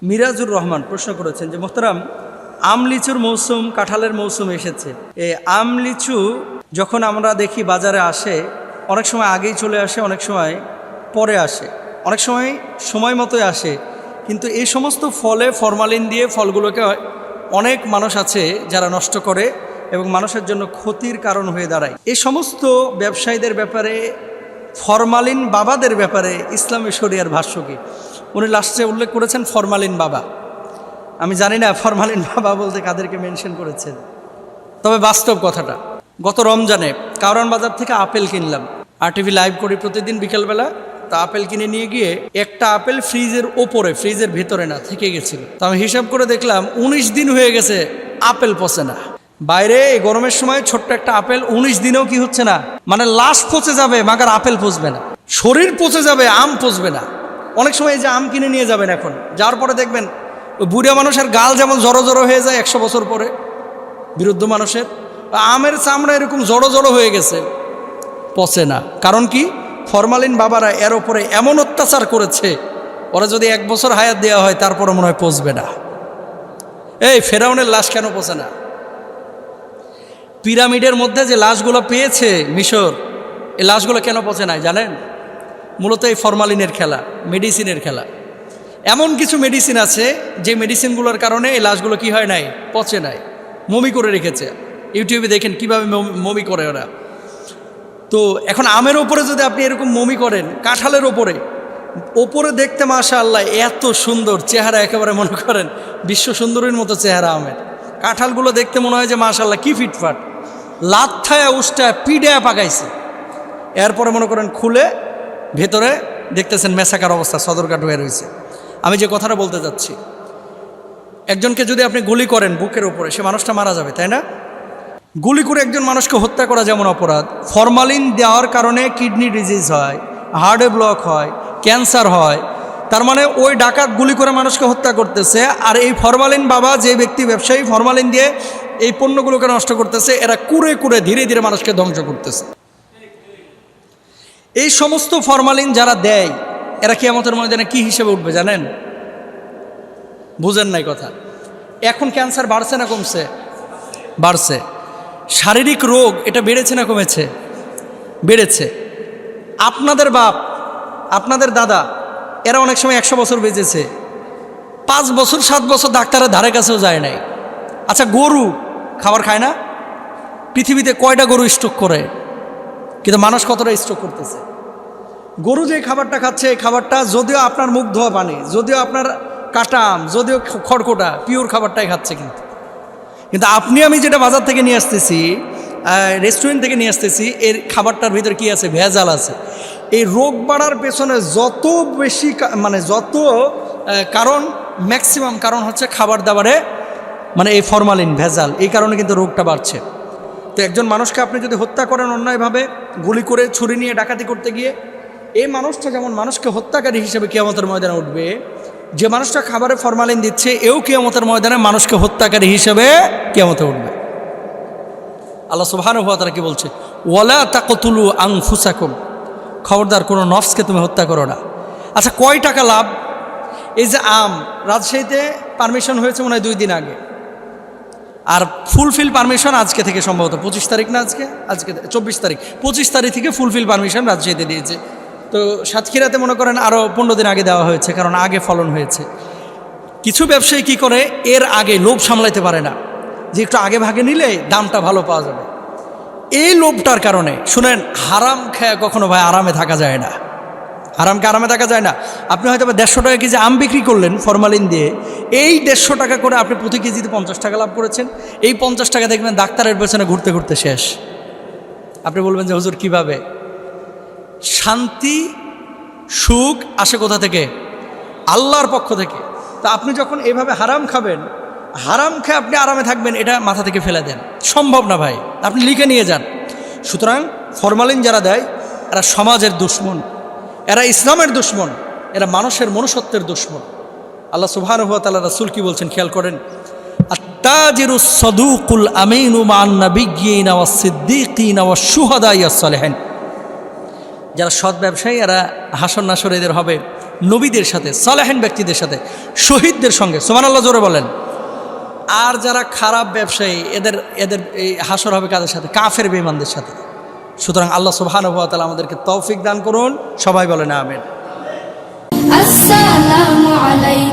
মিরাজুর রহমান প্রশ্ন করেছেন যে মোহতারাম, আম লিচুর মৌসুম, কাঁঠালের মৌসুম এসেছে। এই আম লিচু যখন আমরা দেখি বাজারে আসে, অনেক সময় আগেই চলে আসে, অনেক সময় পরে আসে, অনেক সময় সময় মতোই আসে। কিন্তু এই সমস্ত ফলে ফরমালিন দিয়ে ফলগুলোকে অনেক মানুষ আছে যারা নষ্ট করে এবং মানুষের জন্য ক্ষতির কারণ হয়ে দাঁড়ায়। এই সমস্ত ব্যবসায়ীদের ব্যাপারে, ফরমালিন বাবাদের ব্যাপারে ইসলামী শরিয়ার ভাষ্য কি? উনি লাস্টে উল্লেখ করেছেন ফরমালিন বাবা। আমি জানি না ফরমালিন বাবা বলতে কাদেরকে মেনশন করেছেন, তবে বাস্তব কথাটা, গত রমজানে কারওয়ান বাজার থেকে আপেল কিনলাম। RTV লাইভ করি প্রতিদিন বিকেলবেলা। তা আপেল কিনে নিয়ে গিয়ে একটা আপেল ফ্রিজের ওপরে, ফ্রিজের ভেতরে না, থেকে গেছিল। তো আমি হিসাব করে দেখলাম 19 দিন হয়ে গেছে, আপেল পচে না। বাইরে এই গরমের সময় ছোট্ট একটা আপেল 19 দিনেও কি হচ্ছে না, মানে লাশ পচে যাবে মাগার আপেল পচবে না, শরীর পচে যাবে, আম পচবে না। অনেক সময় এই যে আম কিনে নিয়ে যাবেন এখন, যার পরে দেখবেন ওই বুড়া মানুষের গাল যেমন জড়ো জড়ো হয়ে যায় 100 বছর পরে, বৃদ্ধ মানুষের আমের চামড়া এরকম জড়ো জড়ো হয়ে গেছে, পচে না। কারণ কি? ফরমালিন বাবারা এর ওপরে এমন অত্যাচার করেছে, ওরা যদি 1 বছর হায়াত দেওয়া হয় তারপরে মনে হয় পচবে না। এই ফেরাউনের লাশ কেন পচে না? পিরামিডের মধ্যে যে লাশগুলো পেয়েছে মিশর, এই লাশগুলো কেন পচে নাই জানেন? মূলত এই ফরমালিনের খেলা, মেডিসিনের খেলা। এমন কিছু মেডিসিন আছে যে মেডিসিনগুলোর কারণে এই লাশগুলো কি হয় নাই, পচে নাই, মমি করে রেখেছে। ইউটিউবে দেখেন কিভাবে মমি করে ওরা। তো এখন আমের ওপরে যদি আপনি এরকম মমি করেন, কাঁঠালের ওপরে দেখতে মাশাআল্লাহ এত সুন্দর চেহারা, একেবারে মনে করেন বিশ্ব সুন্দরীর মতো চেহারা আমের। কাঁঠালগুলো দেখতে মনে হয় যে মাশাআল্লাহ কি ফিটফাট, লাথায়া উষ্টায় পিডায়া পাকাইছে। এরপরে মনে করেন খুলে ভেতরে দেখতেছেন মেসাকার অবস্থা, সদরঘাট হয়ে রয়েছে। আমি যে কথাটা বলতে যাচ্ছি, একজনকে যদি আপনি গুলি করেন বুকের উপরে, সে মানুষটা মারা যাবে, তাই না? গুলি করে একজন মানুষকে হত্যা করা যেমন অপরাধ, ফরমালিন দেওয়ার কারণে কিডনি ডিজিজ হয়, হার্টে ব্লক হয়, ক্যান্সার হয়। তার মানে ওই ডাকাত গুলি করে মানুষকে হত্যা করতেছে, আর এই ফরমালিন বাবা, যে ব্যক্তি ব্যবসায়ী ফরমালিন দিয়ে এই পণ্যগুলোকে নষ্ট করতেছে, এরা কুরে কুরে ধীরে ধীরে মানুষকে ধ্বংস করতেছে। এই সমস্ত ফরমালিন যারা দেয়, এরা কিয়ামতের ময়দানে কি হিসেবে উঠবে জানেন? বুঝেন নাই কথা। এখন ক্যান্সার বাড়ছে না কমছে? বাড়ছে। শারীরিক রোগ এটা বেড়েছে না কমেছে? বেড়েছে। আপনাদের বাপ, আপনাদের দাদা, এরা অনেক সময় 100 বছর বেঁচেছে, 5 বছর 7 বছর ডাক্তারের ধারে কাছেও যায় নাই। আচ্ছা, গরু খাবার খায় না? পৃথিবীতে কয়টা গরু স্ট্রোক করে? কিন্তু মানুষ কতটা স্ট্রোক করতেছে? গরু যে খাবারটা খাচ্ছে, এই খাবারটা যদিও আপনার মুখ ধোয়া পানি, যদিও আপনার কাটা আম, যদিও খড়কোটা, পিওর খাবারটাই খাচ্ছে। কিন্তু আপনি আমি যেটা বাজার থেকে নিয়ে আসতেছি, রেস্টুরেন্ট থেকে নিয়ে আসতেছি, এর খাবারটার ভিতরে কি আছে? ভেজাল আছে। এই রোগ বাড়ার পেছনে যত বেশি যত কারণ, ম্যাক্সিমাম কারণ হচ্ছে খাবার দাবারে এই ফরমালিন, ভেজাল। এই কারণে কিন্তু রোগটা বাড়ছে। তো একজন মানুষকে আপনি যদি হত্যা করেন অন্যায়ভাবে, গুলি করে, ছুরি নিয়ে ডাকাতি করতে গিয়ে, এই মানুষটা যেমন মানুষকে হত্যাকারী হিসেবে কিয়ামতের ময়দানে উঠবে, যে মানুষটা খাবারে ফরমালিন দিচ্ছে, এও কিয়ামতের ময়দানে মানুষকে হত্যাকারী হিসেবে কিয়ামতে উঠবে। আল্লাহ সুবহানাহু ওয়া তাআলা কি বলছে? ওয়ালা তাকতুলু আনফুসাকুম, খবরদার কোনো নফসকে তুমি হত্যা করো না। আচ্ছা, কয় টাকা লাভ? এই যে আম, রাজশাহীতে পারমিশন হয়েছে মনে হয় 2 দিন আগে, আর ফুলফিল পারমিশন আজকে থেকে, সম্ভবত 25 তারিখ না, আজকে 24 তারিখ, 25 তারিখ থেকে ফুলফিল পারমিশন রাজশাহীতে দিয়েছে। তো সাতক্ষীরাতে মনে করেন আরও 15 দিন আগে দেওয়া হয়েছে, কারণ আগে ফলন হয়েছে। কিছু ব্যবসায়ী কি করে, এর আগে লোভ সামলাইতে পারে না যে একটু আগে ভাগে নিলে দামটা ভালো পাওয়া যাবে। এই লোভটার কারণে, শুনেন, হারাম খেয়ে কখনো ভাই আরামে থাকা যায় না। হারামকে আরামে থাকা যায় না। আপনি হয়তো 150 টাকা কেজি আম বিক্রি করলেন ফরমালিন দিয়ে, এই 150 টাকা করে আপনি প্রতি কেজিতে 50 টাকা লাভ করেছেন। এই 50 টাকা দেখবেন ডাক্তারের পেছনে ঘুরতে ঘুরতে শেষ। আপনি বলবেন যে হুজুর কিভাবে? শান্তি সুখ আসে কোথা থেকে? আল্লাহর পক্ষ থেকে। তা আপনি যখন এইভাবে হারাম খাবেন, হারাম খেয়ে আপনি আরামে থাকবেন, এটা মাথা থেকে ফেলে দেন। সম্ভব না ভাই, আপনি লিখে নিয়ে যান। সুতরাং ফরমালিন যারা দেয়, এরা সমাজের দুশ্মন, এরা ইসলামের দুশ্মন, এরা মানুষের মনুষ্যত্বের দুশ্মন। আল্লাহ সুবহানাহু ওয়া তাআলা রাসূল কি বলছেন খেয়াল করেন? আত-তাজিরুস সাদুকুল আমিনু মা'আন নাবিয়্যিনা ওয়াস সিদ্দীকিনা ওয়াশ শুহাদা'i ওয়াস সালিহিন। যারা সৎ ব্যবসায়ী, এরা হাসর নাসর এদের হবে, নবীদের সাথে, সালেহিন ব্যক্তিদের সাথে, শহীদদের সঙ্গে। সুবহানাল্লাহ জোরে বলেন। আর যারা খারাপ ব্যবসায়ী, এদের এদের এই হাসর হবে কাদের সাথে? কাফের বেঈমানদের সাথে। সুতরাং আল্লাহ সুবহানাহু ওয়া তাআলা আমাদেরকে তৌফিক দান করুন। সবাই বলেন আমিন। আসসালামু আলাইকুম।